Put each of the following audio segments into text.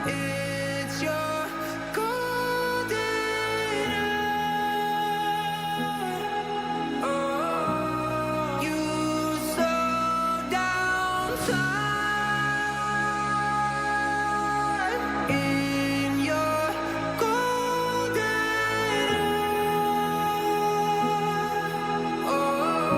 It's your golden hour. Oh, you slow down time in your golden hour.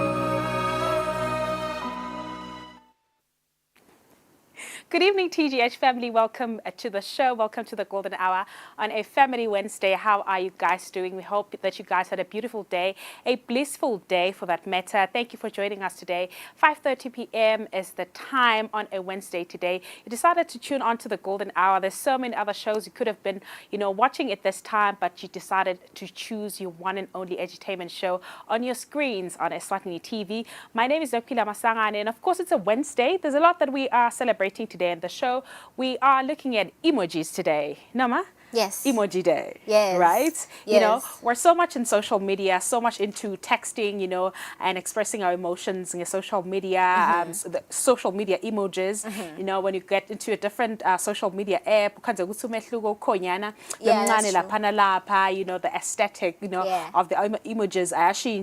Good evening, TGH family. Welcome to the show. Welcome to the Golden Hour on a Family Wednesday. How are you guys doing? We hope that you guys had a beautiful day, a blissful day for that matter. Thank you for joining us today. 5:30 p.m. is the time on a Wednesday today. You decided to tune on to the Golden Hour. There's so many other shows you could have been, watching at this time, but you decided to choose your one and only entertainment show on your screens on Eswatini TV. My name is Dokila Masangane, and of course, it's a Wednesday. There's a lot that we are celebrating today in the show. We are looking at emojis today. Nama? Yes. Emoji day. Yes. Right? Yes. We're so much in social media, so much into texting, and expressing our emotions in social media, so the social media emojis. When you get into a different social media app, Yeah, that's true. the aesthetic, of the emojis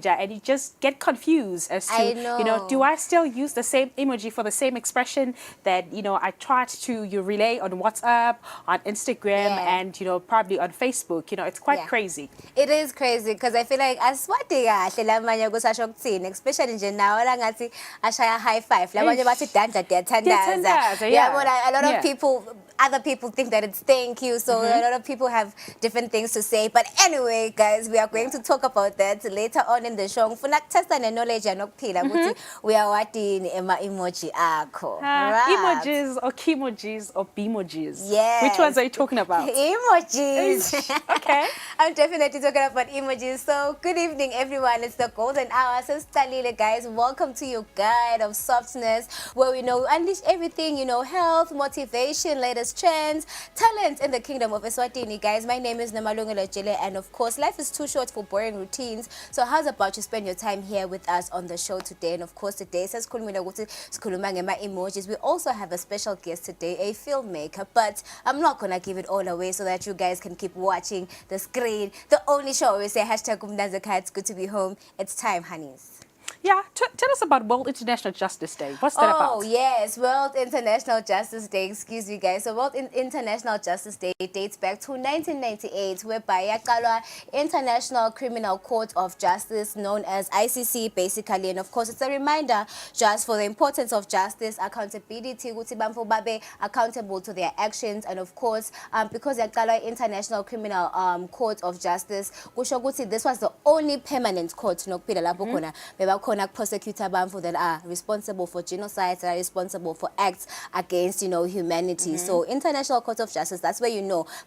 and you just get confused as to, I know. do I still use the same emoji for the same expression that, I tried to relay on WhatsApp, on Instagram, Yeah. and probably on Facebook. It's quite Yeah. crazy. It is crazy because I feel like aswati kahle lamanye kusasho kuthini, especially nje nawo la ngathi ashaya high five labanye bathi danda Diyathandaza, diyathandaza. yeah. But a lot Yeah. of people, other people think that it's thank you, so a lot of people have different things to say. But anyway, guys, we are going to talk about that later on in the show. Ngifuna ukutesta knowledge yanokuphila ukuthi uyawatini ema emoji akho. Right. Emojis or kimojis or bemojis. Yes. Which ones are you talking about? Emojis. Okay. I'm definitely talking about emojis. So good evening, everyone. It's the Golden Hour. So Stalile, guys, welcome to your guide of softness, where we unleash everything, health, motivation, latest trends, talent in the kingdom of Eswatini, guys. My name is Namalungelo Jele, and of course, life is too short for boring routines. So how's about you spend your time here with us on the show today? And of course, today says emojis. We also have a special guest today, a filmmaker, but I'm not gonna give it all away so that you guys can keep watching the screen. The only show we say hashtag Umnazaka, it's good to be home. It's time, honeys. Yeah, tell us about World International Justice Day. What's that about? Oh, yes, World International Justice Day, excuse me, guys. So World International Justice Day dates back to 1998, whereby Yakalwa International Criminal Court of Justice, known as ICC, basically. And of course, it's a reminder just for the importance of justice, accountability, ukuthi bamfu babe accountable to their actions. And of course, because Yakalwa International Criminal Court of Justice, kusho ukuthi this was the only permanent court, nokuphila lapho khona bebakhona prosecutor bamfu that are responsible for genocide, that are responsible for acts against, humanity. So International Court of Justice, that's where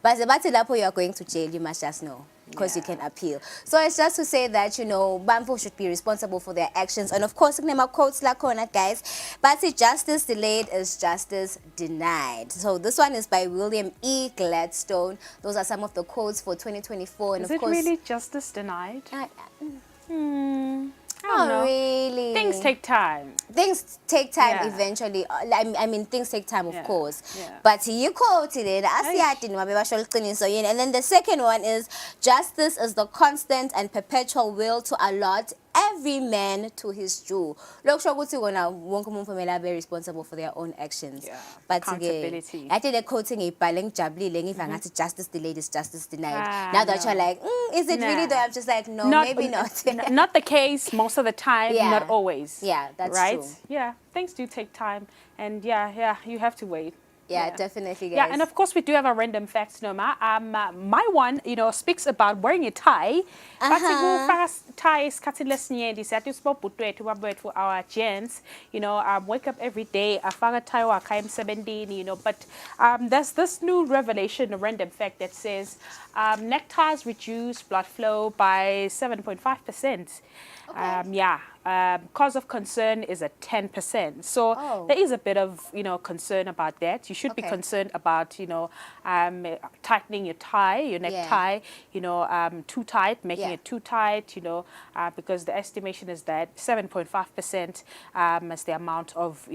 but the lapo you are going to jail, you must just know, because you can appeal. So it's just to say that, bamfu should be responsible for their actions. And of course, quotes lakona, guys, but justice delayed is justice denied. So this one is by William E. Gladstone. Those are some of the quotes for 2024. And Is of it course, really justice denied? I don't know. really. Things take time. Things take time Yeah. eventually. I mean, things take time, of Yeah. course. Yeah. But you quoted it. And then the second one is, justice is the constant and perpetual will to allot every man to his due. Be responsible for their own actions. Yeah. But Accountability. I think the quoting a justice delayed is justice denied. Ah, Now that no. you're like, is it really Nah. though? I'm just like, no, maybe not. Not the case most of the time, Yeah. not always. Yeah, that's right? true. Yeah, things do take time, and yeah, you have to wait. Yeah, definitely, guys. Yeah, and of course we do have a random facts, Noma. My one, speaks about wearing a tie. But tie is cutting less near this. I just spoke to our gents. Wake up every day. I found a tie or I'm 17. But there's this new revelation, a random fact that says neckties reduce blood flow by 7.5%. Okay. Cause of concern is at 10%. So there is a bit of, concern about that. You should be concerned about, tightening your tie, your necktie, too tight, making it too tight, because the estimation is that 7.5% is the amount of,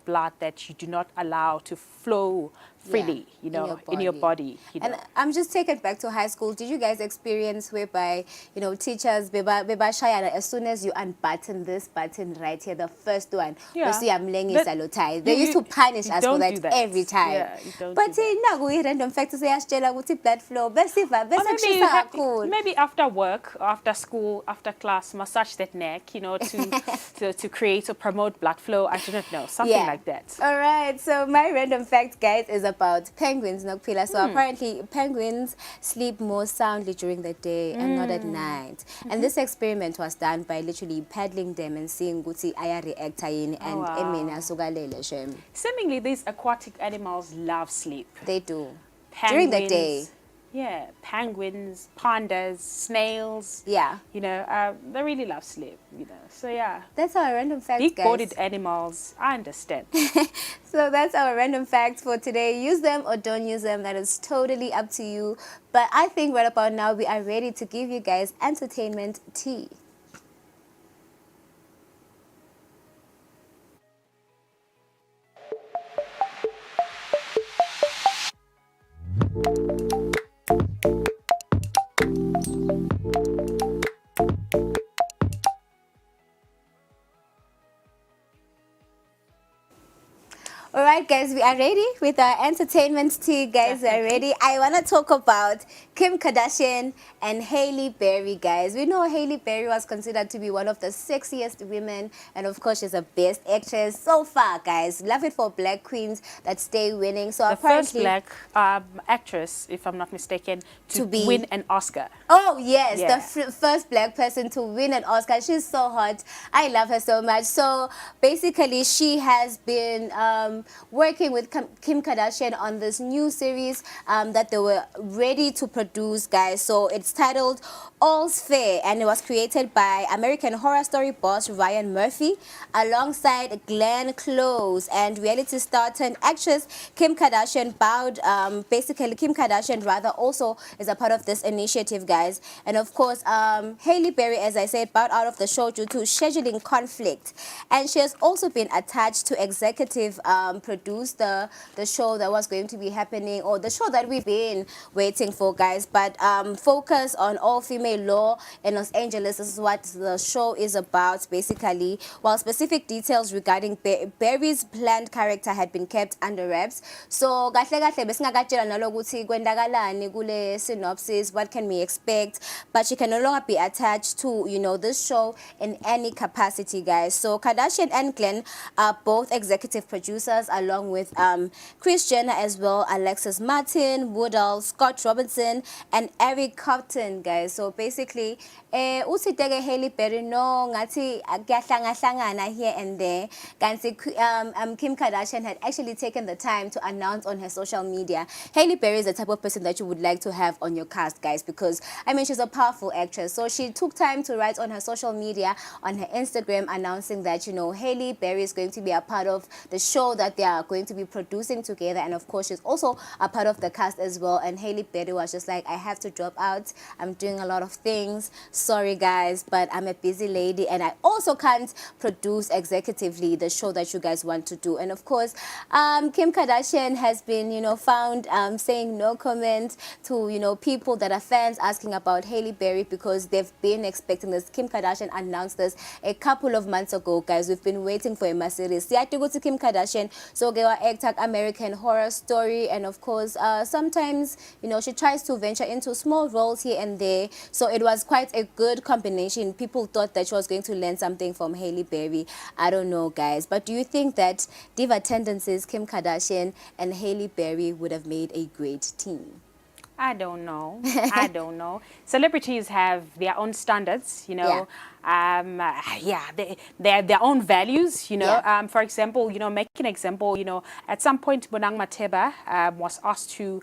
blood that you do not allow to flow freely, you know, in your body. You know. And I'm just taken back to high school. Did you guys experience whereby, you know, teachers, beba shayana, as soon as you unbutton this button right here, the first one, Yeah. they used to punish us for that, every time. Yeah, you don't but do that. random fact blood flow, Or maybe after work, after school, after class, massage that neck, you know, to create or promote blood flow. I do not know, something like that. All right, so my random fact, guys, is about penguins, Nokpila. So apparently penguins sleep more soundly during the day and not at night. And this experiment was done by literally paddling them and seeing guti aya react and emina sugalele shem. Seemingly, these aquatic animals love sleep. They do. Penguins, during the day. Yeah, penguins, pandas, snails. Yeah. You know, they really love sleep, you know. So, yeah. That's our random fact, guys. Big-bodied animals, I understand. So that's our random facts for today. Use them or don't use them. That is totally up to you. But I think right about now, we are ready to give you guys entertainment tea. All right, guys, we are ready with our entertainment tea. Guys, we are ready. I want to talk about Kim Kardashian and Hailey Berry, guys. We know Hailey Berry was considered to be one of the sexiest women, and of course, she's a best actress so far, guys. Love it for black queens that stay winning. So the apparently, first black actress, if I'm not mistaken, to win an Oscar. Oh, yes, Yeah. the first black person to win an Oscar. She's so hot. I love her so much. So basically, she has been working with Kim Kardashian on this new series that they were ready to produce, guys. So it's titled All's Fair, and it was created by American Horror Story boss Ryan Murphy alongside Glenn Close and reality star turned actress Kim Kardashian basically Kim Kardashian rather also is a part of this initiative, guys. And of course, Hailey Berry, as I said, bowed out of the show due to scheduling conflict, and she has also been attached to executive produce the show that was going to be happening, or the show that we've been waiting for, guys. But focus on all-female law in Los Angeles. This is what the show is about, basically. While specific details regarding Berry's planned character had been kept under wraps. So kahle kahle besingakatshela nalokuthi kwendakalani kule synopsis, what can we expect, but she can no longer be attached to, you know, this show in any capacity, guys. So Kardashian and Glenn are both executive producers, along with Kris Jenner as well, Alexis Martin, Woodall, Scott Robinson, and Eric Compton, guys. So basically, uthi teke Hailey Berry no ngathi kuyahlangana here and there. Kim Kardashian had actually taken the time to announce on her social media. Hailey Berry is the type of person that you would like to have on your cast, guys, because I mean, she's a powerful actress. So she took time to write on her social media, on her Instagram, announcing that, you know, Hailey Berry is going to be a part of the show that they are going to be producing together, and of course she's also a part of the cast as well. And Hailey Berry was just like, I have to drop out, I'm doing a lot of things, sorry guys, but I'm a busy lady and I also can't produce executively the show that you guys want to do. And of course, Kim Kardashian has been, you know, found saying no comment to, you know, people that are fans asking about Hailey Berry, because they've been expecting this. Kim Kardashian announced this a couple of months ago, guys. We've been waiting for a series. Yeah, to go to Kim Kardashian, so they were acting American Horror Story, and of course, sometimes, you know, she tries to venture into small roles here and there. So it was quite a good combination. People thought that she was going to learn something from Hailey Berry. I don't know, guys, but do you think that diva tendencies Kim Kardashian and Hailey Berry would have made a great team? I don't know. I don't know. Celebrities have their own standards, you know. They have their own values, you know. For example, you know, make an example, you know, at some point Bonang Mateba was asked to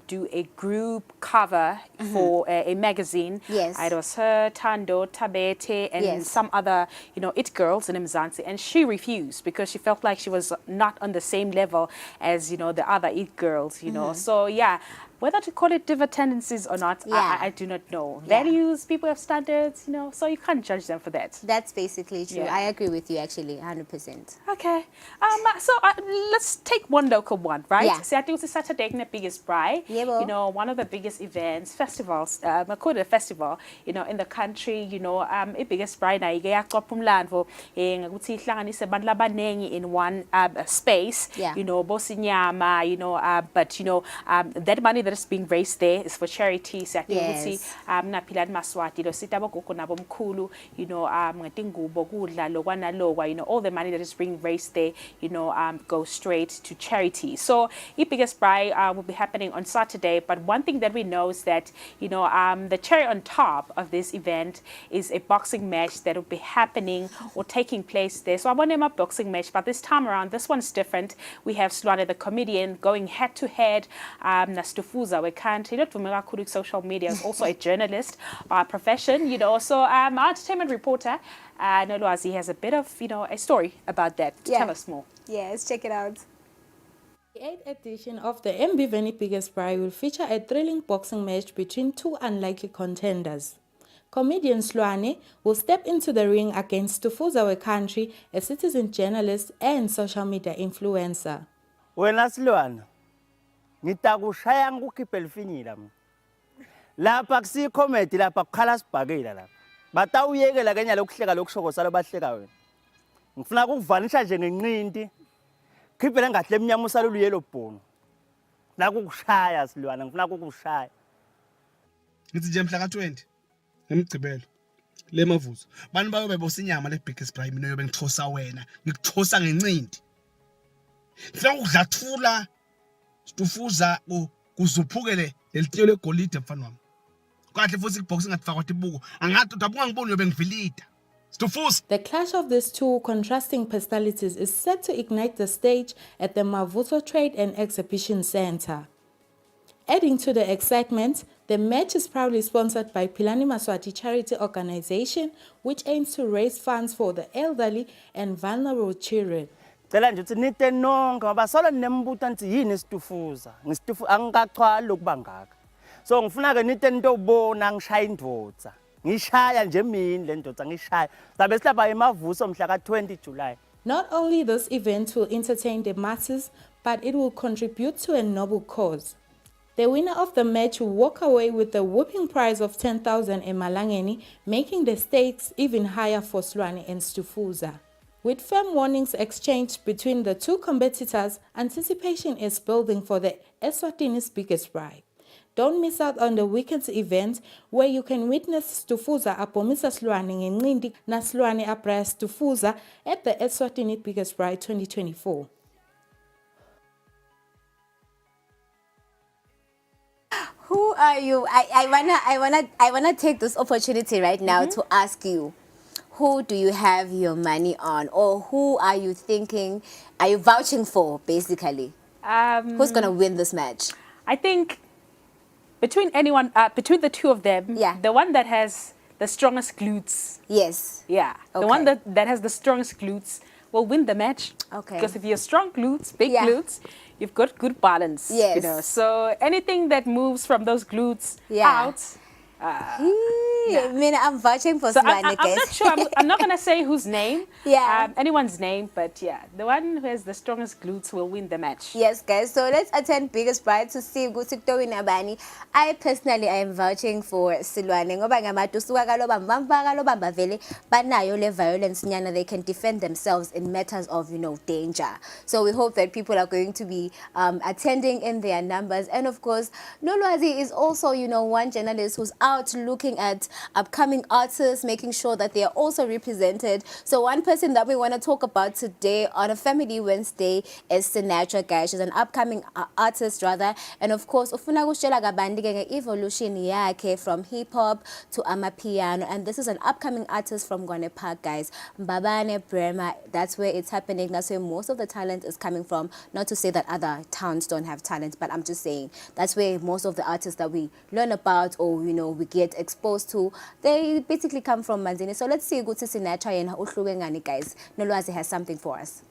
do a group cover for a magazine. Yes. It was her, Tando, Tabete, and some other, you know, it girls in Mzansi, and she refused because she felt like she was not on the same level as, you know, the other it girls, you know. So yeah, whether to call it diva tendencies or not, I do not know. Values, people have standards, you know, so you can't can't judge them for that. That's basically true. Yeah. I agree with you actually, 100%. Okay. So let's take one local one, right? Yeah. So I think it's Saturday the biggest braai. Yebo. You know, one of the biggest events, festivals, I call it a festival, you know, in the country, you know, the biggest braai na iyaqopha umlando ngokuthi ihlanganise abantu labanengi in one space. Yeah. You know, bosinyama, you know, but you know, that money that is being raised there is for charity. So I think Yes. naphila Maswati lo sita bogogo nabomkhulu, you know, ngatingubo kudla lokwa nalokwa, you know, all the money that is being raised there, you know, goes straight to charity. So the biggest braai will be happening on Saturday, but one thing that we know is that, you know, the cherry on top of this event is a boxing match that will be happening or taking place there. So I want to name a boxing match, but this time around, this one's different. We have Slwane the comedian going head to head. Nastufuza, we can't, you know, social media is also a journalist by profession, you know, so our entertainment reporter, Nolwazi, has a bit of, you know, a story about that. Yeah. Tell us more. Yes, check it out. The 8th edition of the Mbiveni Biggest Braai will feature a thrilling boxing match between two unlikely contenders. Comedian Slwane will step into the ring against Tufuza Wekantri, a citizen journalist and social media influencer. Wena Silwana ngitakushaya ngikukhiphe lifinyila mina lapha kusi comedy lapha kukhala sibhakela lapha batawuyekela kenya lokuhleka lokushokosa lobahleka wena ngifuna ukuvanisha nje ngenqindi khiphe lengahle emnyama usalulu yellow bone la kukushaya Silwana ngifuna ukukushaya ngithi nje mhla ka20 emgcibelo lemavuzo bani bayobe bosinyama le biggest braai mina yobe ngithosa wena ngikuthosa ngencindi ngifuna ukudlathula Tufuza kuzuphukele lelitiyo legolide mfana wami kahle futhi iboxing ngafakwa tibuko angathi udabuka ngiboni yobe ngivilida Tufuza. The clash of these two contrasting personalities is set to ignite the stage at the Mavuso Trade and Exhibition Center. Adding to the excitement, the match is proudly sponsored by Philani Maswati Charity Organization, which aims to raise funds for the elderly and vulnerable children. Cela nje uthi nite nonke ngoba solo ninembuta nithi yini isitufuza ngisitufu angikachwali lokuba ngaka so ngifuna ke nite into ubona ngishaya indvodza ngishaya nje mina le ndvodza ngishaya sabe silapha emavuso mhla ka20 July. Not only this event will entertain the masses, but it will contribute to a noble cause. The winner of the match will walk away with the whooping prize of 10,000 emalangeni, making the stakes even higher for Slwane and Stufuza. With firm warnings exchanged between the two competitors, anticipation is building for the Eswatini's biggest braai. Don't miss out on the weekend's event where you can witness Stufuza apomisa Slwane ngencindi na Slwane abraya Stufuza at the Eswatini Biggest Braai 2024. Who are you? I wanna take this opportunity right now to ask you, who do you have your money on, or who are you thinking, are you vouching for, basically? Who's gonna win this match? I think between between the two of them, Yeah. the one that has the strongest glutes, Yes. yeah, the Okay. one that has the strongest glutes will win the match. Okay. Because if you're strong glutes, big Yeah. glutes, you've got good balance. Yes. You know, so anything that moves from those glutes Yeah. out. I mean, I'm vouching for So Slwane, I'm guys. not sure. I'm not gonna say whose name. Yeah. Anyone's name, but yeah, the one who has the strongest glutes will win the match. Yes, guys. So let's attend Biggest Braai to see Gusikto Nabani. I personally am vouching for Silwane. Ngoba ngamatu suka kaloba mbamba kaloba mbavele banayo le violence nyana, they can defend themselves in matters of, you know, danger. So we hope that people are going to be attending in their numbers. And of course, Nolwazi is also, you know, one journalist who's out looking at upcoming artists, making sure that they are also represented. So one person that we want to talk about today on a Family Wednesday is Sinatra, guys. She's an upcoming artist, rather. And of course, ufuna kushela kabandi ke evolution yakhe from hip hop to amapiano. And this is an upcoming artist from Gwane Park, guys. Mbabane, Brema, that's where it's happening. That's where most of the talent is coming from. Not to say that other towns don't have talent, but I'm just saying that's where most of the artists that we learn about, or, you know, we get exposed to, they basically come from Manzini. So let's see ukuthi Sinatra yena uhluke ngani, guys. Nolwazi has something for us.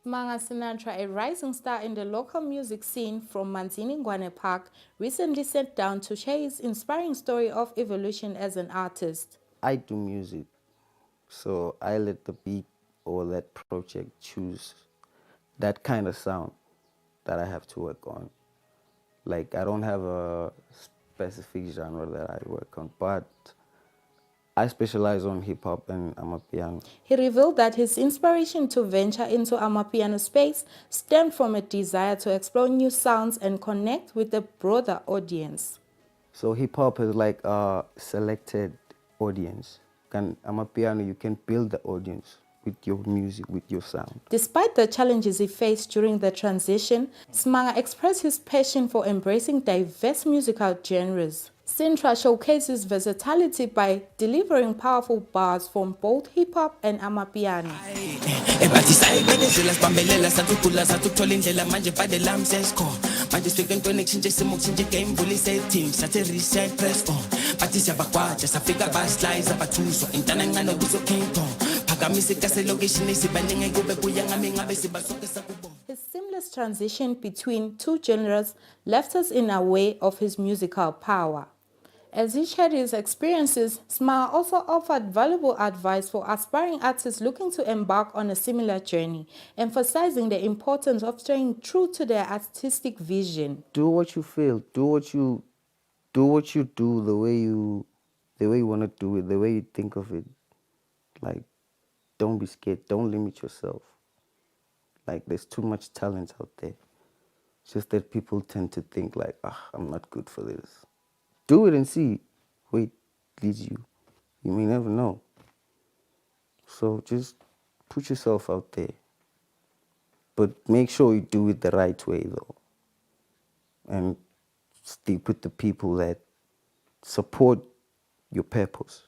Manga Sinatra, a rising star in the local music scene from Manzini Gwane Park, recently sat down to share his inspiring story of evolution as an artist. I do music, so I let the beat or that project choose that kind of sound that I have to work on. Like, I don't have a specific genre that I work on, but I specialize on hip hop and amapiano. He revealed that his inspiration to venture into Amapiano space stemmed from a desire to explore new sounds and connect with a broader audience. So hip hop is like a selected audience. Amapiano, you can build the audience with your music, with your sound. Despite the challenges he faced during the transition, Smanga expressed his passion for embracing diverse musical genres. Sintra showcases versatility by delivering powerful bars from both hip-hop and amapiano. His seamless transition between two genres left us in awe of his musical power. As he shared his experiences, Smile also offered valuable advice for aspiring artists looking to embark on a similar journey, emphasizing the importance of staying true to their artistic vision. Do what you feel. Do what you do the way you want to do it, the way you think of it. Like, don't be scared. Don't limit yourself. Like, there's too much talent out there. It's just that people tend to think like, I'm not good for this. Do it and see where it leads you. You may never know. So just put yourself out there. But make sure you do it the right way, though. And stick with the people that support your purpose.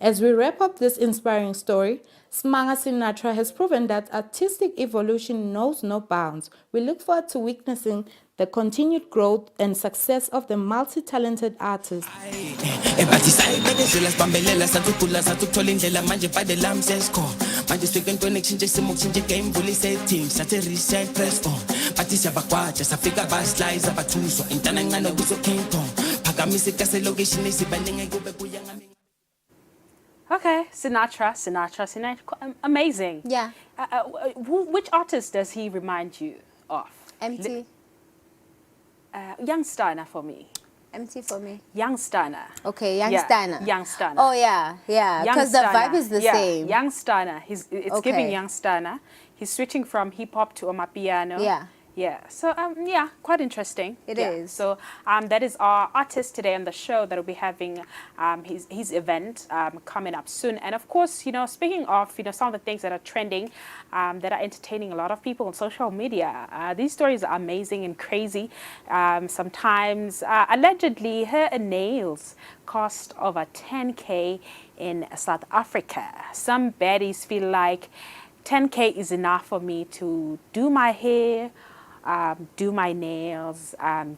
As we wrap up this inspiring story, Smanga Sinatra has proven that artistic evolution knows no bounds. We look forward to witnessing the continued growth and success of the multi-talented artist. Okay, Sinatra, amazing. Yeah. Which artist does he remind you of? MT. Young Steiner for me. MT for me. Young Steiner. Okay, Young Yeah, Steiner. Young Steiner. Oh yeah, yeah. Young Because the Steiner. vibe is the Yeah, same. Young Steiner. It's Okay. giving Young Steiner. He's switching from hip hop to amapiano. Yeah. Yeah. So yeah, quite interesting. It Yeah. is. So that is our artist today on the show that will be having his event coming up soon. And of course, speaking of some of the things that are trending, that are entertaining a lot of people on social media. These stories are amazing and crazy. Sometimes allegedly her nails cost over 10K in South Africa. Some baddies feel like 10K is enough for me to do my hair, do my nails,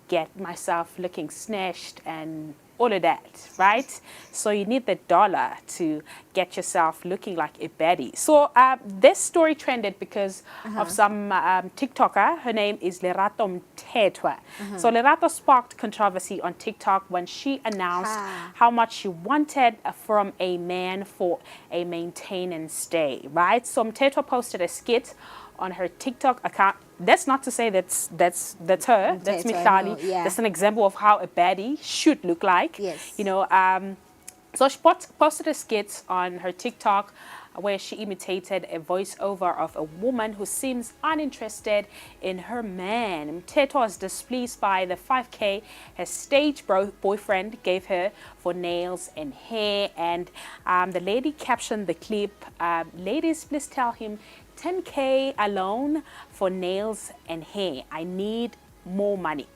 get myself looking snatched and all of that, right? So you need the dollar to get yourself looking like a baddie. So this story trended because of some TikToker. Her name is Lerato Mthethwa. So Lerato sparked controversy on TikTok when she announced how much she wanted from a man for a maintenance day, right? So Mthethwa posted a skit on her TikTok account. That's not to say that's her. That's Mthethwa, Mihlali. no, yeah. That's an example of how a baddie should look like. Yes. So she posted a skit on her TikTok where she imitated a voiceover of a woman who seems uninterested in her man. Mthethwa was displeased by the 5K her stage boyfriend gave her for nails and hair, and the lady captioned the clip, "Ladies, please tell him 10K alone for nails and hair. I need more money."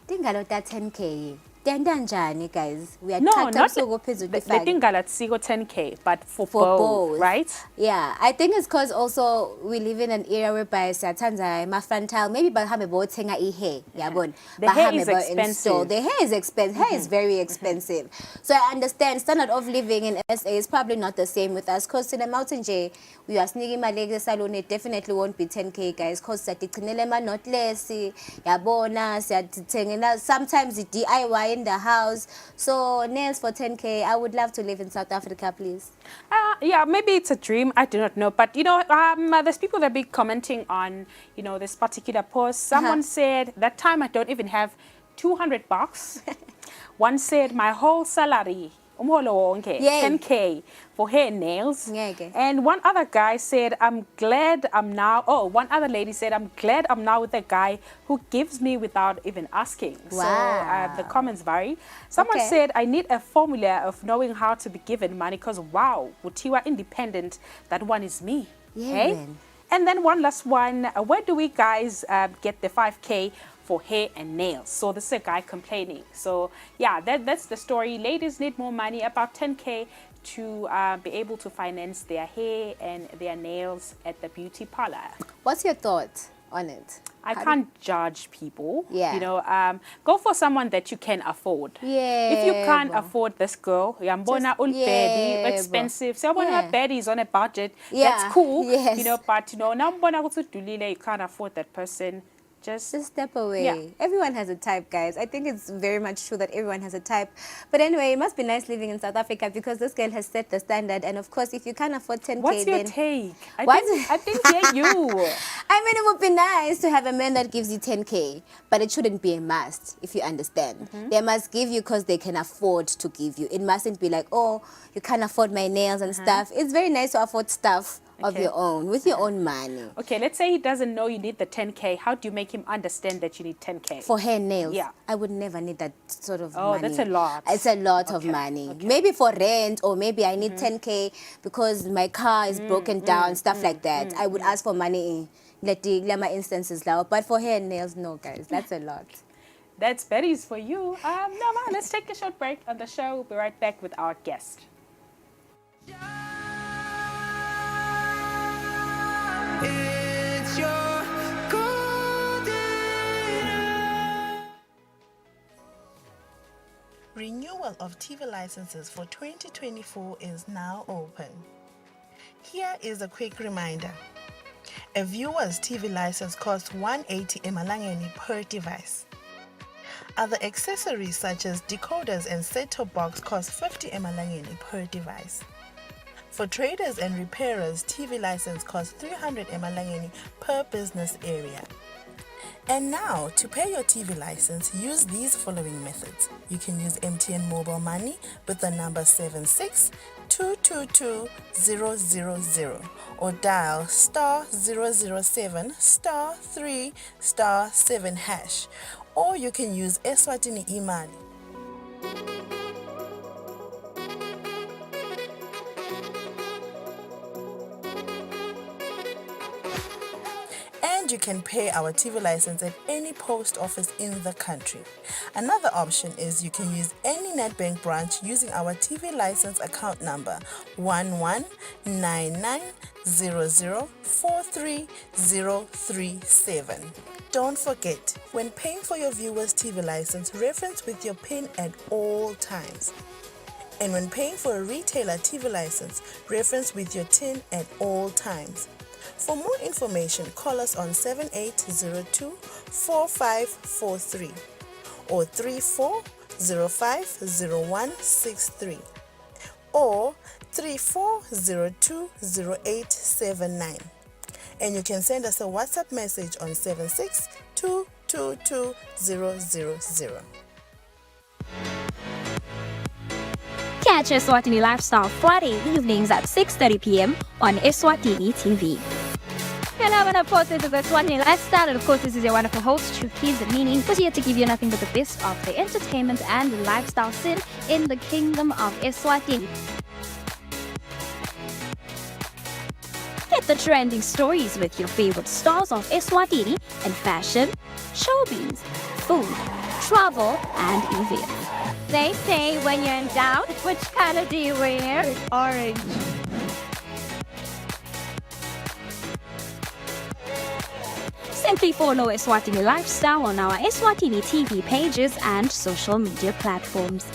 Tingalo ta 10K. Tenda njani, guys? We are No, not not so phezulu the kwifaka. thing got 10K, but for For both, both. right? Yeah, I think it's because also we live in an era whereby siyathanda ama-frontal, maybe bahambe bothenga i-hair, yabona. The hair Bahambe is bo-install. expensive. The hair is expensive. Hair is very expensive. So I understand standard of living in SA is probably not the same with us, because in the mountain J, we are sneaking my leg salon, it definitely won't be 10K, guys, because not less, yabona, sometimes the DIY in the house. So nails for 10K. I would love to live in South Africa, please. Yeah, maybe it's a dream. I do not know. But, there's people that be commenting on, this particular post. Someone said, that time I don't even have 200 bucks. One said, my whole salary, Yay. 10K for hair and nails. Ngeke. And one other guy said, one other lady said, I'm glad I'm now with a guy who gives me without even asking. Wow. So the comments vary. Someone Okay. said, I need a formula of knowing how to be given money because, wow, Utiwa independent, that one is me. Yeah, Hey? man. And then one last one, where do we guys get the 5K for hair and nails? So this is a guy complaining. So yeah, that's the story. Ladies need more money, about 10K to be able to finance their hair and their nails at the beauty parlor. What's your thought on it? I can't judge people. Yeah. Go for someone that you can afford. Yeah. If you can't afford this girl, yambona yeah, expensive. So yeah. her baddie is on a budget. Yeah, That's cool. yes. But nambona you can't afford that person. Just step away. Yeah. Everyone has a type, guys. I think it's very much true that everyone has a type. But anyway, it must be nice living in South Africa because this girl has set the standard. And of course, if you can't afford 10K, What's your then... take? What? I think yeah, you. I mean, it would be nice to have a man that gives you 10K, but it shouldn't be a must, if you understand. They must give you because they can afford to give you. It mustn't be like, oh, you can't afford my nails and stuff. It's very nice to afford stuff of your own, with your own money. Okay, let's say he doesn't know you need the 10K. How do you make him understand that you need 10K? For hair and nails? Yeah. I would never need that sort of Oh, money. that's a lot. It's a lot of money. Okay. Maybe for rent, or maybe I need 10K because my car is broken down, stuff like that. I would ask for money in my instances now. But for hair and nails, no, guys, that's a lot. That's Betty's for you. Let's take a short break on the show. We'll be right back with our guest. It's your golden hour. Renewal of TV licenses for 2024 is now open. Here is a quick reminder. A viewer's TV license costs 180 emalangeni per device. Other accessories such as decoders and set-top box cost 50 emalangeni per device. For traders and repairers, TV license costs 300 emalangeni per business area. And now, to pay your TV license, use these following methods. You can use MTN Mobile Money with the number 76222000 or dial *007 *3 *7#, or you can use Eswatini Imali. And you can pay our TV license at any post office in the country. Another option is you can use any Nedbank branch using our TV license account number 119900430037. Don't forget, when paying for your viewer's TV license, reference with your PIN at all times. And when paying for a retailer TV license, reference with your TIN at all times. For more information, call us on 7802-4543 or 34050163 or 34020879. And you can send us a WhatsApp message on 762222000. Catch Eswatini Lifestyle Friday evenings at 6:30 p.m. on Eswatini TV. Hello, and of course, this is Eswatini Lifestyle, and of course, this is your wonderful host, Chukiz Meaning, who's here to give you nothing but the best of the entertainment and lifestyle scene in the kingdom of Eswatini. Get the trending stories with your favorite stars of Eswatini in fashion, showbiz, food, travel, and events. They say when you're in doubt, which color do you wear? Orange. Simply follow Eswatini Lifestyle on our Eswatini TV pages and social media platforms.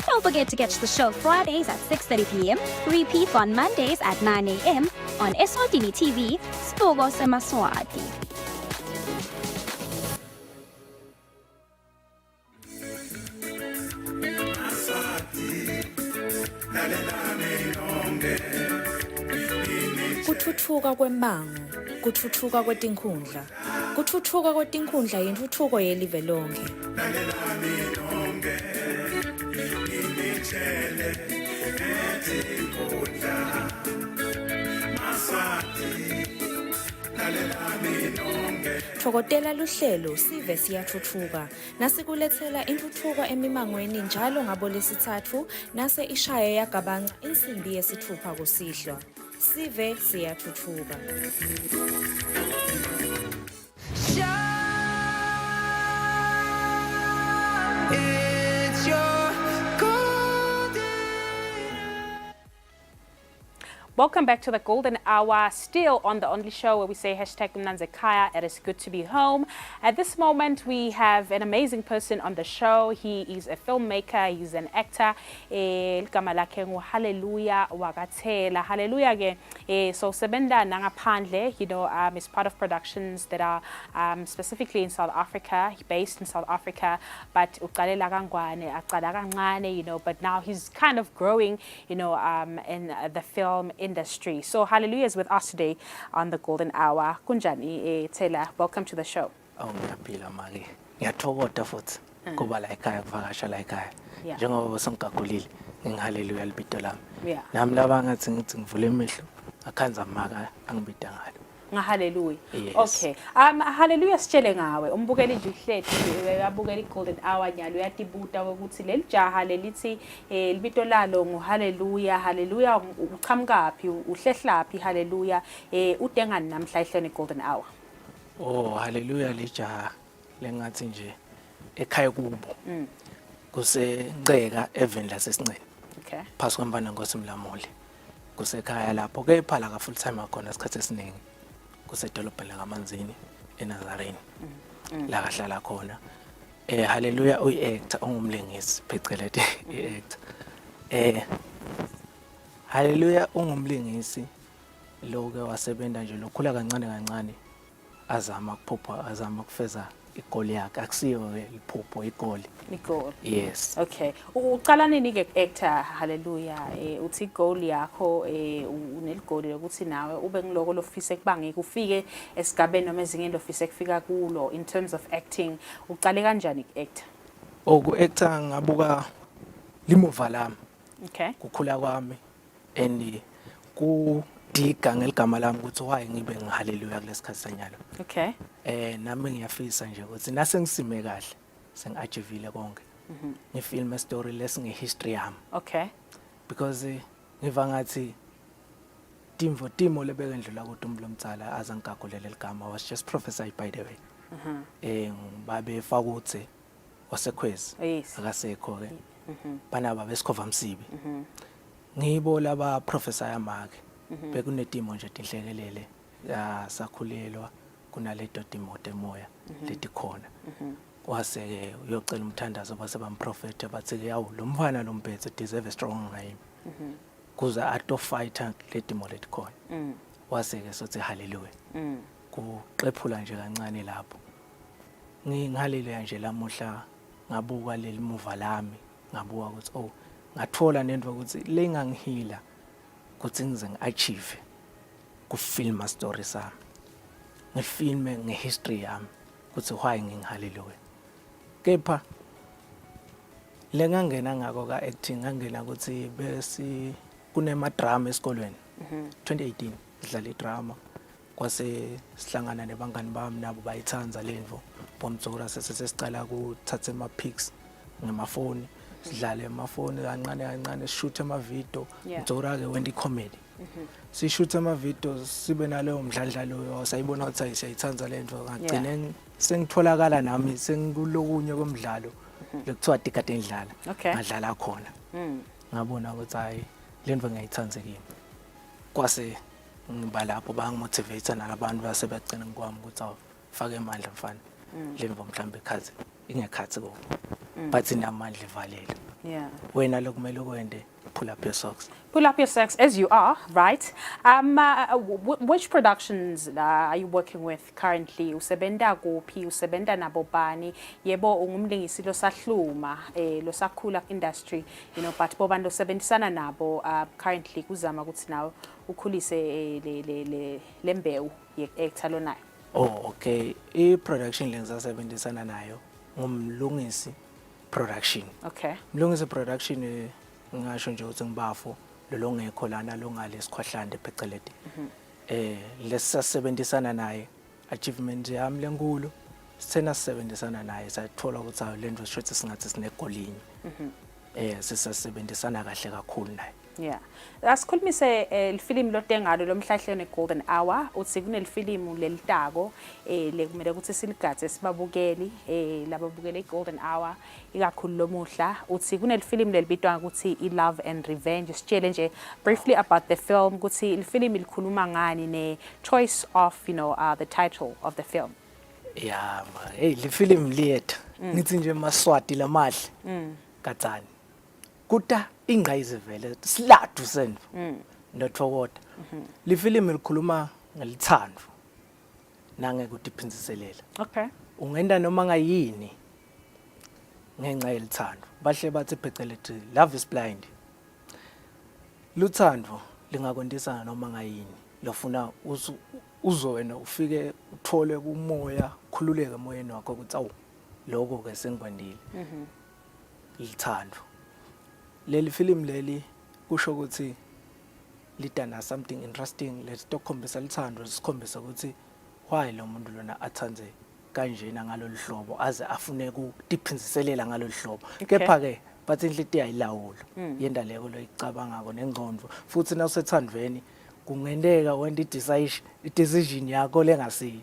Don't forget to catch the show Fridays at 6:30 p.m., repeat on Mondays at 9 a.m. on Eswatini TV, Spogo Semaswati. kuthuthuka kwembango, kuthuthuka kwetinkhundla. Kuthuthuka kwetinkhundla yintuthuko yelive lonke. Thokotela luhlelo sive siyathuthuka nasikulethela intuthuko emimangweni njalo ngabo lesithathu nase ishaye yagabanca insimbi yesithupha kusihlwa. Sive siyathuthuka. It's your golden. Welcome back to the Golden Hour, still on the only show where we say #Mnanzekaya, it is good to be home. At this moment, we have an amazing person on the show. He is a filmmaker, he's an actor. Igama lakhe nguHallelujah Wakathela. Hallelujah ke. So sebenda nangaphandle, is part of productions that are specifically in South Africa, based in South Africa. But uqalela kangwane, aqala kancane, but now he's kind of growing, in the film industry. So Hallelujah is with us today on the Golden Hour. Kunjani Taylor, welcome to the show. Oh, ngiyaphila maki. Ngiyathokoza futhi kuba la ekhaya kuvakasha la ekhaya. Yeah. Njengoba sengigagulile ngihaleluya libito lami. Yeah. Nami laba ngathi ngithi ngivule imihlo akhanza maka angibida ngalo. Hallelujah. Yes. Okay. Hallelujah sitshele ngawe. Umbukeli nje uhlethi uyabukela iGolden Hour nyalo uyatibuta ukuthi leli jaha lelithi libito lalo nguHallelujah. Hallelujah uqhamukaphi uhlehlapi Hallelujah udengani namhla ehlene iGolden Hour. Oh, haleluya lijaha lengathi nje ekhaya kubo. Kusenceka eveni lasesincane. Okay. Phasi kwempana ngosimlamuli. Kusekhaya lapho kepha la ka full time akhona isikhathi esiningi. Kusedolobheni lakaManzini eNazarene la kahlala khona Hallelujah uyi-actor ungumlingisi phecelezi i-actor Hallelujah ungumlingisi lo-ke wasebenza nje lokhula kancane kancane azama ukuphupha azama ukufeza igoli yakhe akusiyo iphupho igoli. Yes. Okay. Uqala nini ke actor Hallelujah uthi goal yakho uneligoli lokuthi nawe ube ngiloko lofisa ekubangeke ufike esigabeni noma ezingeni lofisa ekufika kulo in terms of acting uqale kanjani ku-actor? Ku-actor ngabuka limuva lami. Okay. Kukhula kwami and diga ngeligama lami ukuthi why ngibe ngihaleluya kulesikhathi sanyalo. Okay. Nami ngiyafisa nje ukuthi nase ngisime kahle sengi-achievile konke. Ngifilm story lesingehistory yami. Okay. Because ngiva ngathi timo lebeke ndlula kuthi uMlomtsala azangigagulele ligama was just prophesied by the way. Babe fakuthe wasekhwezi akasekho ke. Banaba besikhova msibi. Ngibo laba prophesy amake. Bekunetimo nje tinhlekelele sakhulelwa kunaleto timo temoya letikhona. Wase uyocela umthandazo base bamprofete bathi yawu lo mfana lo mphethe deserve a strong name. Kuza ato fighter letimo letikhona. Wase ke sothi hallelujah. Kuxephula nje kancane lapho. Ngihaleluya nje lamuhla ngabuka leli muva lami ngabuka ukuthi ngathola nento ukuthi lengangihila ukuthi ngize ngi-achieve ku-film story sami ngifilme ngehistory yami ukuthi why ngingihaleluya kepha lengangena ngako ka-acting ngangena ukuthi bese kunema-drama esikolweni 2018 sidlala idrama kwase sihlangana nebangani bami nabo bayithanza lento bomtsora sesicala ukuthatha ama-pics ngemafoni sidlale amafoni kancane kancane shoot ama-video mtsora ke wenda i-comedy sishoot ama-video sibe naleyo mdladlalo sayibona ukuthi siyayithanza lento ngagcine sengitholakala nami sengikulokunye komdlalo lekuthiwa tikade ngidlala ngadlala khona ngabona ukuthi hayi lento ngiyayithanza kimi kwase ngiba lapho bangimotivate nalabantu basebegcina ngikwami ukuthi awufake amandla mfana lemvo mhlambe ikhathi ingekhathi ko but inamandla ivalele wena lokumele ukwende pull up your socks. Pull up your socks as you are, right? Which productions are you working with currently? Usebenta kuphi? Usebenta nabo bani? Yebo ungumlingisi losahluma losakhula industry, you know, but bobantu osebenzisana nabo currently kuzama ukuthi nawe ukhulise lembewu ye-actor lonayo. Oh, okay. I-production lengisasebenzisana nayo ngumlungisi production. Okay. Mlungisi production ngisho nje ukuthi ngibafo lo ngekho lana lo ngale sikhwahlande phecelede. Lesasebenzisana naye achievement yami lenkulu sithena sisebenzisana naye sathola ukuthi lento shothi singathi sinegolinye. Sisasebenzisana kahle kakhulu naye. Yeah. Asikhulumise ilfilimu lotengalo lomhlahlelo Golden Hour uthi kunelifilimu lelitako lekumele ukuthi siligathe sibabukeli lababukele Golden Hour ikakhulu lomuhla uthi kunelifilimu lelibitwa ukuthi iLove and Revenge sitshele nje briefly about the film ukuthi ilfilimu likhuluma ngani ne choice of the title of the film. Yeah, hey le film liyetha ngithi nje maswati lamahle katsani kuta ingqayizi vele siladu sendvu ndothokoda le film likhuluma ngelithando nange kutiphinziselela. Okay. Ungenda noma ngayini ngenxa yelithando bahle bathi phecelete love is blind. Luthando lingakondisa noma ngayini lofuna uzo wena ufike uthole kumoya khululeke emoyeni wakho ukuthi awu lokho ke sengikwandile lithando. Leli film leli kusho ukuthi lidana something interesting lesitokhombisa lithando sikhombisa ukuthi why lo muntu lona athanze kanjena ngalolu hlobo aze afune ukutiphinziselela ngalolu hlobo. Kepha ke bathi inhliziyo ayilawula yenda leko loyicabangako nengqondo futhi nawusethandweni kungendeka wena i-decision yakho lengasiyo.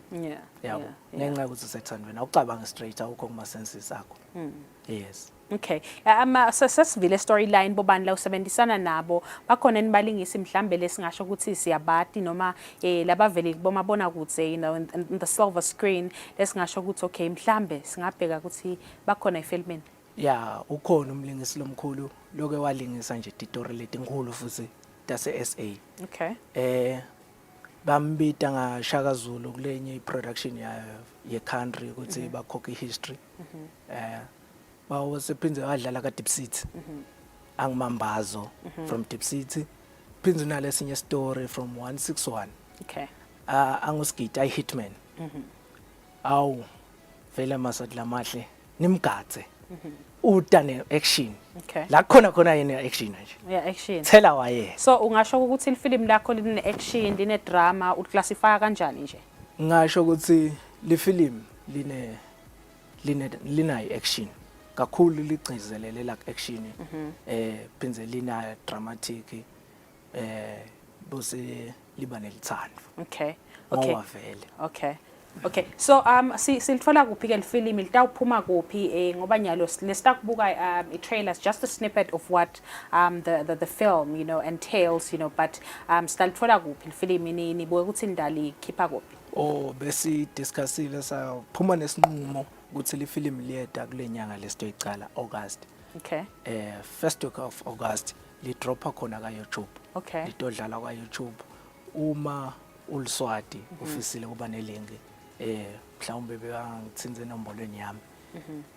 Yabo ngenxa ukuthi usethandweni awucabanga straight awukho kuma senses akho. Yes. Okay. Sesivile storyline bobani la usebenzisana nabo bakhona enibalingisi mhlambe lesingasho ukuthi siyabati noma labaveli bomabona kutse in the silver screen lesingasho ukuthi okay mhlambe singabheka ukuthi bakhona efilmini. Yeah, ukhona umlingisi lomkhulu loke walingisa nje iditori letinkulu futhi tase SA. Okay. Bambita ngaShaka Zulu kulenye iproduction ye country ukuthi bakhokhe history. Bawusephinze wadlala ka Deep City. Angimambazo from Deep City. Phinze nalesinye story from 161. Okay. Angusigita hitman. Awu vele masathi lamahle nimgathe. Utane action. Okay. La khona yena action nje. Yeah, action. Tell waye. So ungasho ukuthi ilfilm lakho line action, line drama, uclassify kanjani nje? Ngasho ukuthi le film lina action. Kakhulu ligcizelele la action. Phinze lina dramatic. Bose liba nelithando. Okay. Okay. Okay. Okay. So silithola kuphi ke lefilm litawuphuma kuphi ngoba nyalo lesitakubuka i-trailers just a snippet of what the film entails but sitalithola kuphi lefilm nibuke ukuthi indali khipha kuphi. Oh bese discussile saphuma nesinqumo ukuthi le film liyeda kulenyanga lesitoyicala August. Okay. First week of August li dropa khona ka YouTube. Okay. Litodlala kwa YouTube uma uliswati ufisile kuba nelink mhlawumbe bengangithinze enombolweni yami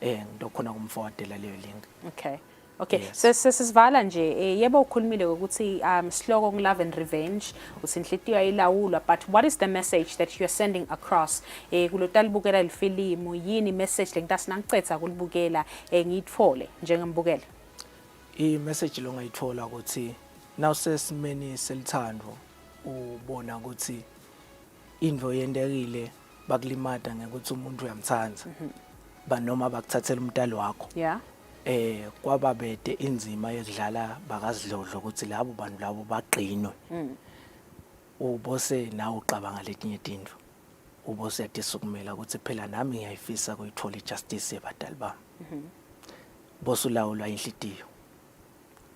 ngidokhona kumforwardela leyo link. Okay. Okay. Sesivala nje yebo ukhulumile ukuthi sihloko Love and Revenge usinhlitiyo ayilawulwa but what is the message that you are sending across kulotalibukela lefilimu yini message lengitasinancetha kulibukela ngiyithole njengembukela? I message lo ngayithola ukuthi nawusesimeni selithando ubona ukuthi indvo yendekile bakulimata ngekuthi umuntu uyamthanza banoma bakuthathela umntalo wakho. Yeah. Kwababede inzima yekudlala bakazidlodlo ukuthi labo bantu labo baqinwe. Ubose nawe uqabanga letinye tindvo. Ubose yatisukumela ukuthi phela nami ngiyayifisa kuyithola ijustice yebadali bami. Bose ulawulwa inhlitiyo.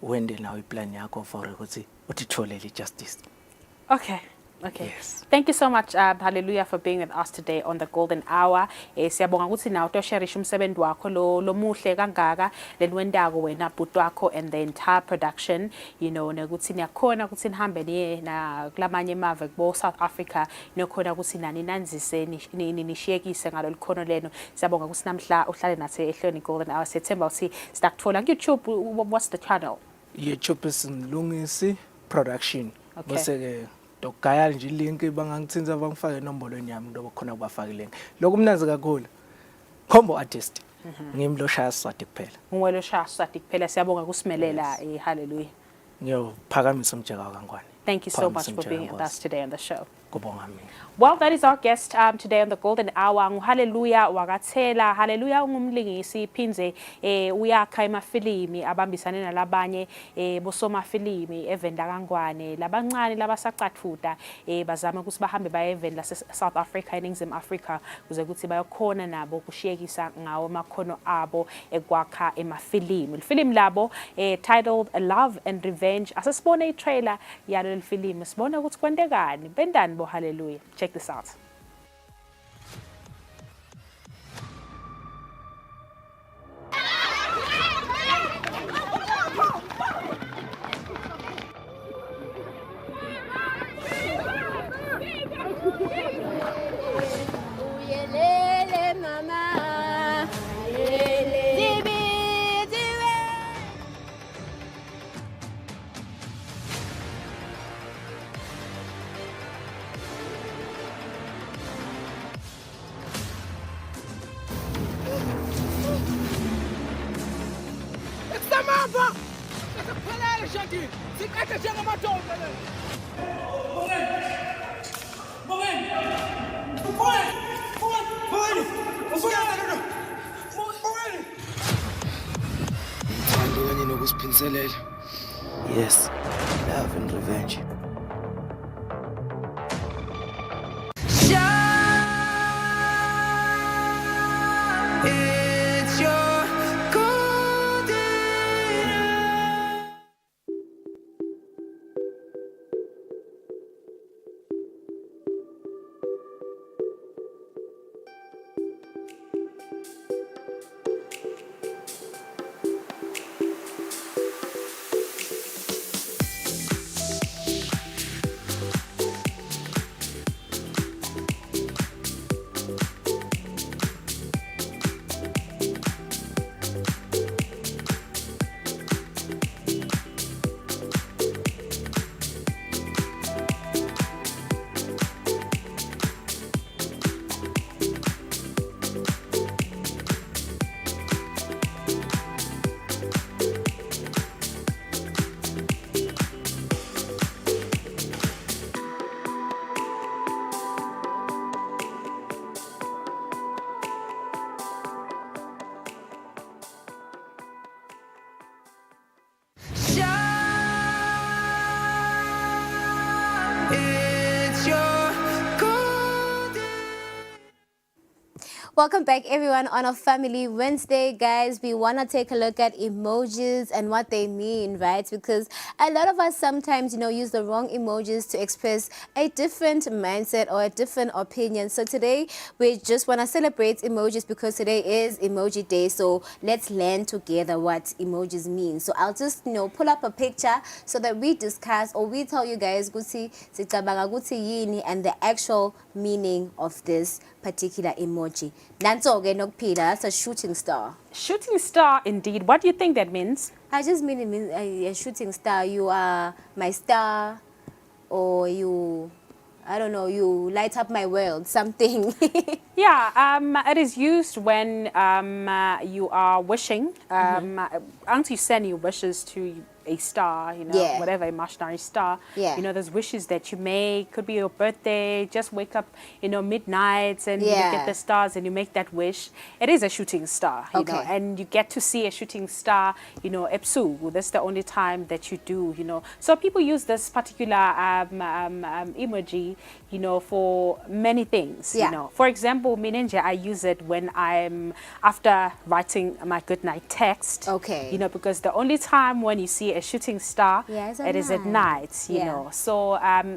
Wende nawe iplan yakho for ukuthi uthithole le justice. Okay. Okay. Yes. Thank you so much, Hallelujah, for being with us today on the Golden Hour. Siyabonga ukuthi nawe tosherisha umsebenzi wakho lo muhle kangaka leniwendako wena bhuti wakho and the entire production, you know, nekuthi niyakhona ukuthi nihambe niye na kulamanye emave kubo South Africa, niyakhona ukuthi nani nanzise nishiyekise ngalo likhono leno. Siyabonga ukuthi namhla uhlale nathi ehlweni Golden Hour. Sethemba ukuthi sitakuthola ku YouTube. What's the channel? YouTube is Mlungisi Production. Okay. Bese ke dokugaya nje ilink bangangithinta bangifake enombolweni yami ngoba khona kubafaka ilink. Lokho mnanzi kakhulu. Combo artist. Ngimloshaya Swati kuphela. Ungwelo Swati kuphela. Siyabonga kusimelela Hallelujah. Ngiyophakamisa umjeka kaNgwane. Thank you so much for being with us today on the show. Kubonga mina. Well, that is our guest today on the Golden Hour. Hallelujah wakathela. Hallelujah ungumlingisi phinze uyakha emafilimi abambisane nalabanye bosoma filimi evenda kaNgwane labancane labasaqathuda bazama ukuthi bahambe baye event la South Africa eNingizimu Africa kuze ukuthi bayokhona nabo kushiyekisa ngawo amakhono abo ekwakha emafilimi. Ifilimi labo titled Love and Revenge. Asesibone itrailer yalo lefilimi sibone ukuthi kwentekani bendani bo Hallelujah. Check this out. Yes, love and revenge. It's your golden It's your golden. Welcome back, everyone, on a Family Wednesday, guys. We want to take a look at emojis and what they mean, right? Because a lot of us sometimes, use the wrong emojis to express a different mindset or a different opinion. So today, we just want to celebrate emojis because today is Emoji Day. So let's learn together what emojis mean. So I'll just, pull up a picture so that we discuss or we tell you guys guthi sicabanga guthi yini and the actual meaning of this particular emoji. Nanso-ke nokuphila, that's a shooting star. Shooting star, indeed. What do you think that means? I just mean it means a shooting star. You are my star, or you, I don't know, you light up my world, something. Yeah, it is used when you are wishing. Aren't you send your wishes to a star, Yeah. whatever imaginary star. Yeah. There's wishes that you make. Could be your birthday. Just wake up, midnight and you look Yeah. at the stars and you make that wish. It is a shooting star, Okay. and you get to see a shooting star, ebusuku. That's the only time that you do, So people use this particular emoji, you know, for many things, Yeah. you know. For example, Minenja, I use it when I'm after writing my goodnight text. Okay. You know, because the only time when you see a shooting star, Yeah, it's at it is at night. night, you Yeah. know. So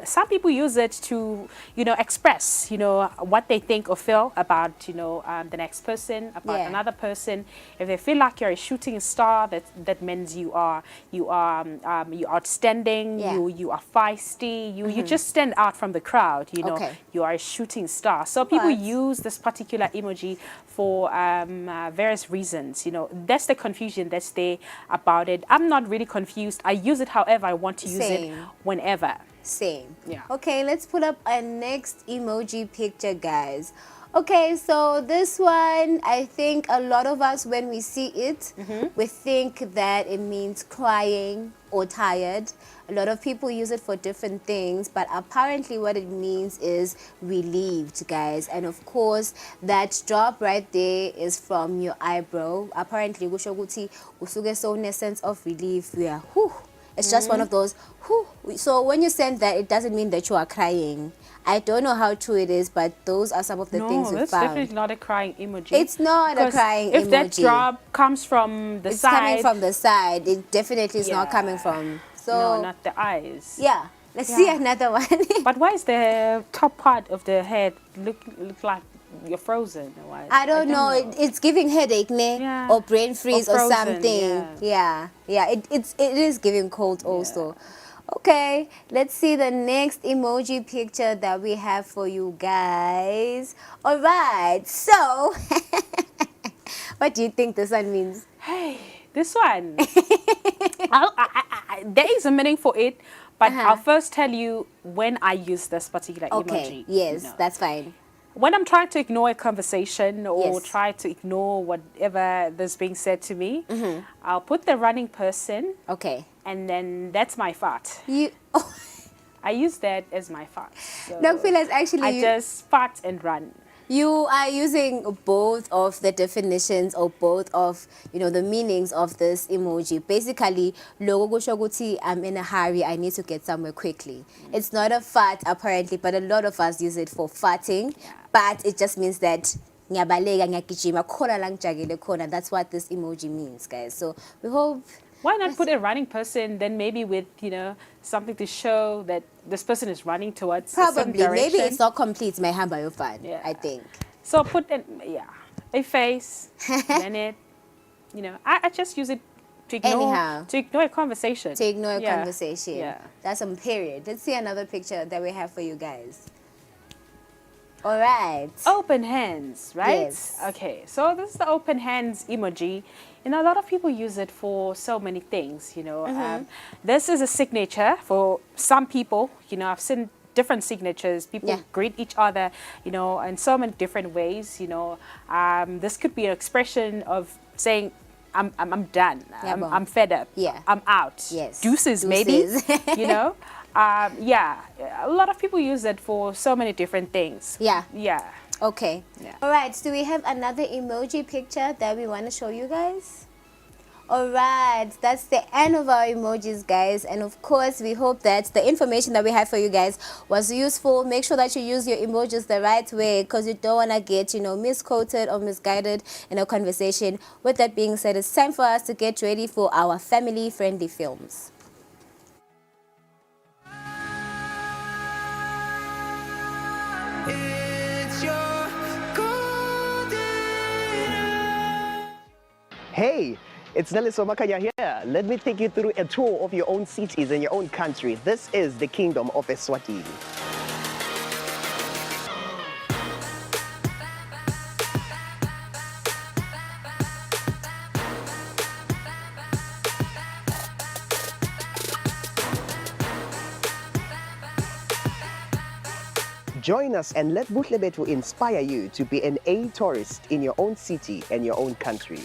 some people use it to, you know, express, you know, what they think or feel about, you know, the next person, about Yeah. another person. If they feel like you're a shooting star, that means you are outstanding, Yeah. you are feisty, you just stand out from the crowd, you know. Okay. You are a shooting star. So people Right. use this particular emoji for various reasons, you know. That's the confusion that's there about it. I'm not really confused. I use it however I want to use it, Same. whenever. Same. Yeah. Okay, let's put up a next emoji picture, guys. Okay, so this one, I think a lot of us, when we see it, we think that it means crying or tired. A lot of people use it for different things, but apparently what it means is relieved, guys. And of course, that drop right there is from your eyebrow. Apparently, kusho ukuthi usuke so in a sense of relief. Yeah, whew. It's just one of those, whew. So when you send that, it doesn't mean that you are crying. I don't know how true it is, but those are some of the things No, we that's found. definitely not a crying emoji. It's not a Because crying if that emoji. drop comes from the It's side, coming from the side. It definitely is not Yeah. coming from. So no, not the eyes. yeah, let's see Yeah. another one. But why is the top part of the head look like you're frozen? Or why? I don't know. It's giving headache, ne? Yeah. Or brain freeze or, frozen, something. yeah. Yeah. It is giving cold also. Okay, let's see the next emoji picture that we have for you guys. All right, so what do you think this one means? Hey, this one. There is a meaning for it, but I'll first tell you when I use this particular Okay, emoji. yes, you know. that's fine. When I'm trying to ignore a conversation or Yes. try to ignore whatever is being said to me, I'll put the running person, Okay. and then that's my fart. You I use that as my fart. So don't feel as actually I just fart and run. you are using both of the definitions or both of, you know, the meanings of this emoji. Basically, logo kusho ukuthi I'm in a hurry, I need to get somewhere quickly. It's not a fart apparently, but a lot of us use it for farting. But it just means that ngiyabaleka, ngiyagijima, khona la ngijagile khona. That's what this emoji means, guys. So we hope. Why not put a running person, then maybe with, you know, something to show that this person is running towards a certain Probably, maybe direction. it's not complete. Mehamba yofana, Yeah. I think. So put a face, then it, you know, I just use it to ignore Anyhow. to ignore a conversation. To ignore a Yeah. conversation. Yeah. That's some period. Let's see another picture that we have for you guys. All right. Open hands, right? Yes. Okay, so this is the open hands emoji. You know, a lot of people use it for so many things, you know. This is a signature for some people. You know, I've seen different signatures. People Yeah. greet each other, you know, in so many different ways, you know. This could be an expression of saying, I'm done. Yeah, bon. I'm fed up. Yeah. I'm out. Yes. Deuces, maybe, Deuces. you know. Yeah, a lot of people use it for so many different things. Yeah. Yeah. Okay. Yeah. All right. Do we have another emoji picture that we want to show you guys? All right. That's the end of our emojis, guys. And of course, we hope that the information that we had for you guys was useful. Make sure that you use your emojis the right way, because you don't want to get, you know, misquoted or misguided in a conversation. With that being said, it's time for us to get ready for our family-friendly films. It's your golden hour. Hey, it's Nelson Makanya here. Let me take you through a tour of your own cities and your own country. This is the Kingdom of Eswatini. Join us and let Buhlebethu inspire you to be an A tourist in your own city and your own country.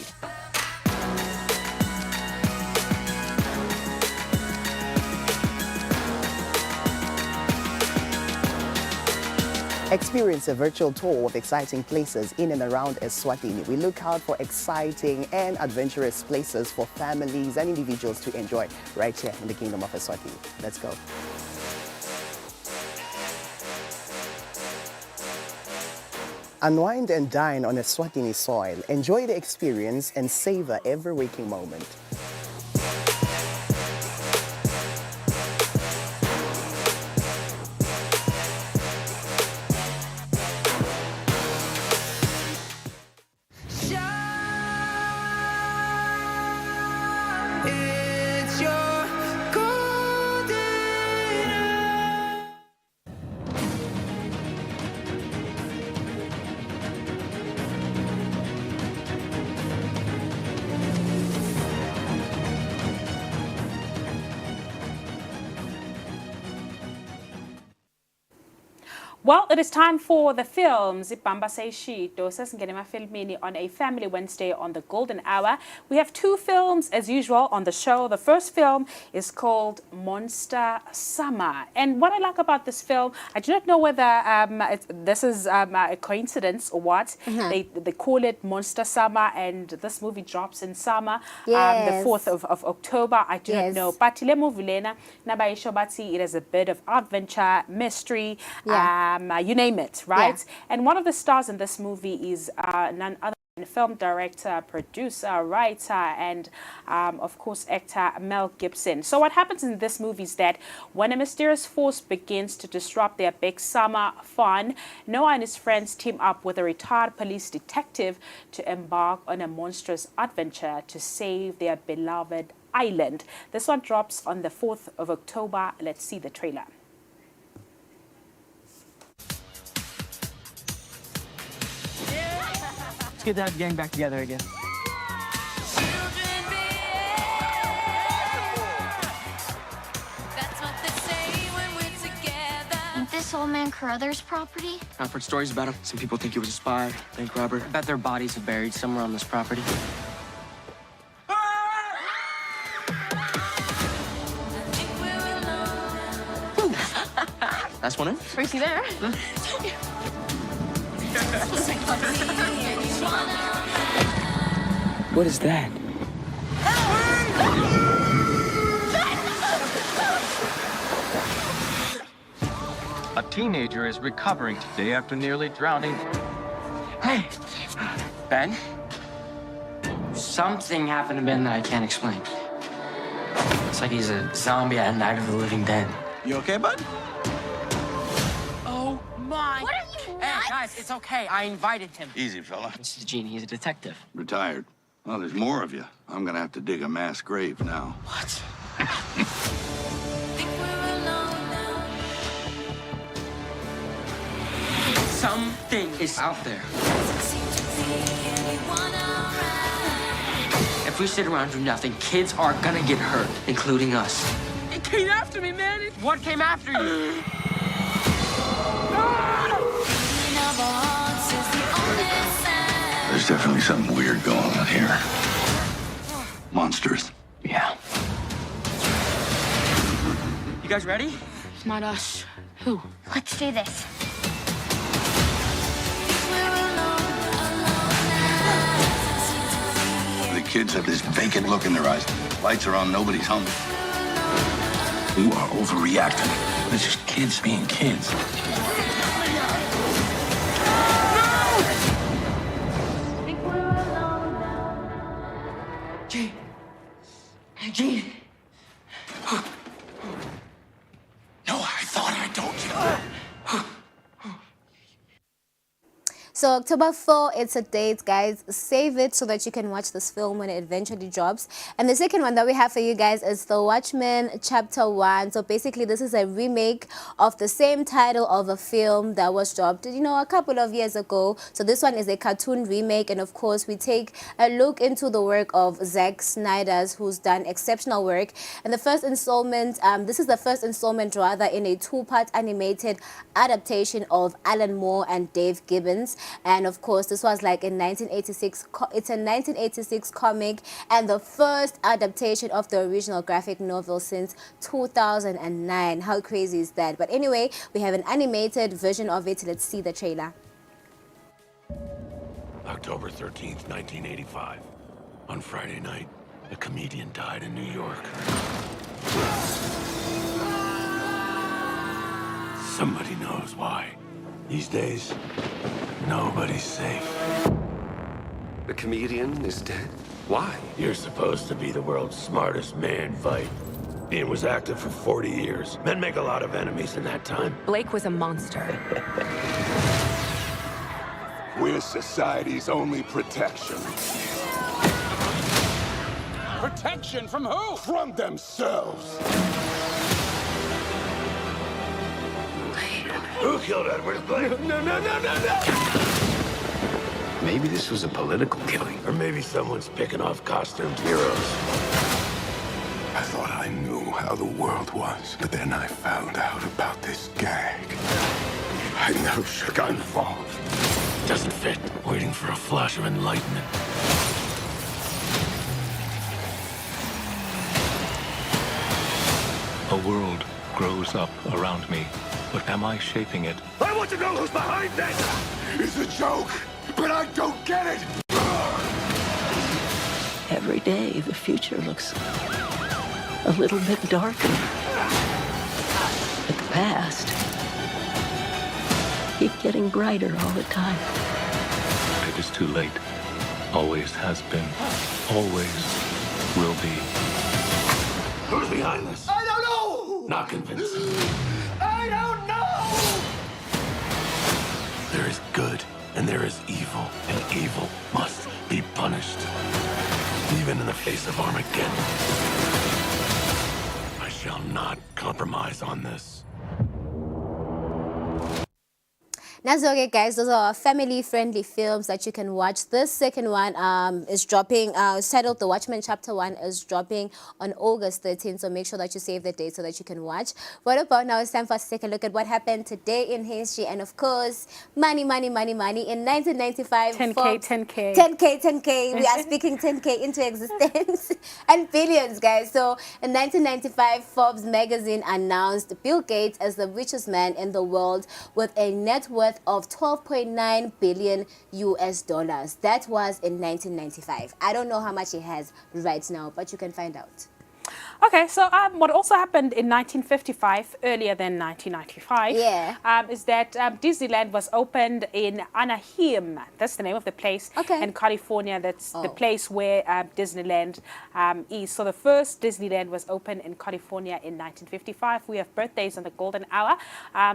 Experience a virtual tour of exciting places in and around Eswatini. We look out for exciting and adventurous places for families and individuals to enjoy right here in the Kingdom of Eswatini. Let's go. Unwind and dine on Eswatini soil. Enjoy the experience and savor every waking moment. It's your golden hour. Well, it is time for the films. Ibamba Seishito sesingene emafilmini on a Family Wednesday on the Golden Hour. We have two films as usual on the show. The first film is called Monster Summer. And what I like about this film, I do not know whether this is a coincidence or what. They call it Monster Summer, and this movie drops in summer, Yes. the 4th of October. I do not Yes. know. But le movie lena nabayisho bathi it is a bit of adventure, mystery, you name it, right? Yeah. And one of the stars in this movie is none other than film director, producer, writer, and of course actor Mel Gibson. So what happens in this movie is that when a mysterious force begins to disrupt their big summer fun, Noah and his friends team up with a retired police detective to embark on a monstrous adventure to save their beloved island. This one drops on the 4th of October. Let's see the trailer. Let's get that gang back together again. That's what they say when we're together. Ain't this old man Carruthers' property? I've heard stories about him. Some people think he was a spy, bank robber. I bet their bodies are buried somewhere on this property. That's one in. Racy there. What is that? A teenager is recovering today after nearly drowning. Hey, Ben. Something happened to Ben that I can't explain. It's like he's a zombie at Night of the Living Dead. You okay, bud? Oh my! What are you, Hey, nuts? guys, it's okay. I invited him. Easy, fella. This is Gene. He's a detective. Retired. Well, there's more of you. I'm gonna have to dig a mass grave now. What? Something is out there. If we sit around and do nothing, kids are gonna get hurt, including us. It came after me, man. What came after you? There's definitely something weird going on here. Monsters. Yeah. You guys ready? It's not us. Who? Let's do this. The kids have this vacant look in their eyes. Lights are on, nobody's home. You are overreacting. It's just kids being kids. Gene. No, I thought I told you. So October 4, it's a date, guys. Save it so that you can watch this film when it eventually drops. And the second one that we have for you guys is The Watchmen Chapter 1. So basically, this is a remake of the same title of a film that was dropped, you know, a couple of years ago. So this one is a cartoon remake. And of course, we take a look into the work of Zack Snyder, who's done exceptional work. And the first installment, this is the first installment rather in a two-part animated adaptation of Alan Moore and Dave Gibbons. And of course, this was like in 1986. It's a 1986 comic and the first adaptation of the original graphic novel since 2009. How crazy is that? But anyway, we have an animated version of it. Let's see the trailer. October 13th, 1985. On Friday night, a comedian died in New York. Somebody knows why. These days, Nobody's safe. The comedian is dead. Why? You're supposed to be the world's smartest man, fight. Ian was active for 40 years. Men make a lot of enemies in that time. Blake was a monster. We're society's only protection. Protection from who? From themselves. Who killed Edward Blake? No. Maybe this was a political killing. Or maybe someone's picking off costumed heroes. I thought I knew how the world was, but then I found out about this gag. I never should have got involved. Doesn't fit. Waiting for a flash of enlightenment. A world grows up around me, but am I shaping it? I want to know who's behind this! It's a joke, but I don't get it! Every day, the future looks a little bit darker. But the past keeps getting brighter all the time. It is too late. Always has been. Always will be. Who's behind this? I don't know! Not convincing. I don't know! There is good and there is evil, and evil must be punished. Even in the face of Armageddon. I shall not compromise on this. Now, so okay, guys, those are family-friendly films that you can watch. This second one is dropping, it's titled The Watchmen Chapter 1 is dropping on August 13th, so make sure that you save the date so that you can watch. What about now? It's time for us to take a look at what happened today in history, and of course, money. In 1995, 10K. We are speaking 10K into existence and billions, guys. So in 1995, Forbes magazine announced Bill Gates as the richest man in the world with a net worth of 12.9 billion US dollars. That was in 1995. I don't know how much he has right now, but you can find out. Okay, so what also happened in 1955, earlier than 1995, is that Disneyland was opened in Anaheim. That's the name of the place in California. That's the place where Disneyland is. So the first Disneyland was opened in California in 1955. We have birthdays on the golden hour.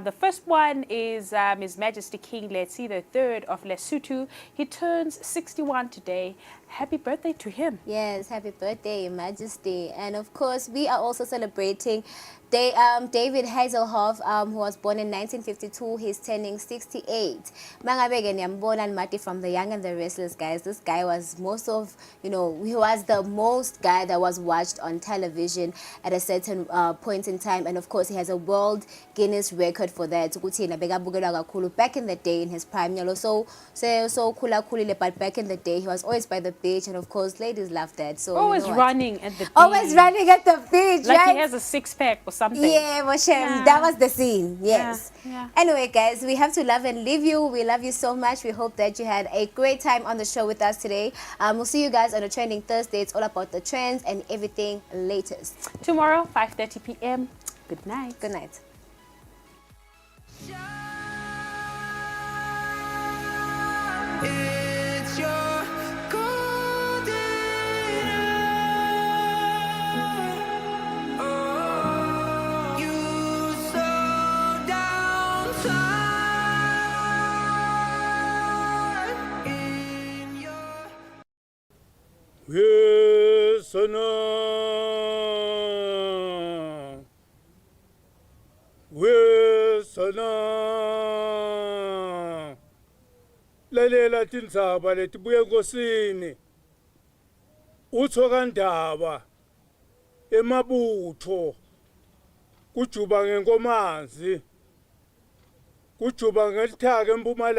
The first one is His Majesty King Letsie III of Lesotho. He turns 61 today. Happy birthday to him. Yes, happy birthday, Your Majesty. And of course, we are also celebrating David Hasselhoff, who was born in 1952. He's turning 68. Mangabege Nyambona and Mati from The Young and the Restless, guys. This guy was he was the most guy that was watched on television at a certain point in time. And of course, he has a world Guinness record for that. Back in the day, in his prime, but back in the day, he was always by the beach, and of course, ladies loved that. So always running at the beach. Always running at the beach, like right? he has a six-pack or something. Yeah, Moshe, that was the scene. Yes. Anyway, guys, we have to love and leave you. We love you so much. We hope that you had a great time on the show with us today. We'll see you guys on a Trending Thursday. It's all about the trends and everything latest. Tomorrow, 5:30 p.m. Good night. Good night. It's your golden hour. You slow down time in your lalela tindzaba letibuye enkosini utho kandaba emabutho kujuba ngenkomanzi kujuba ngelithaka empumalanga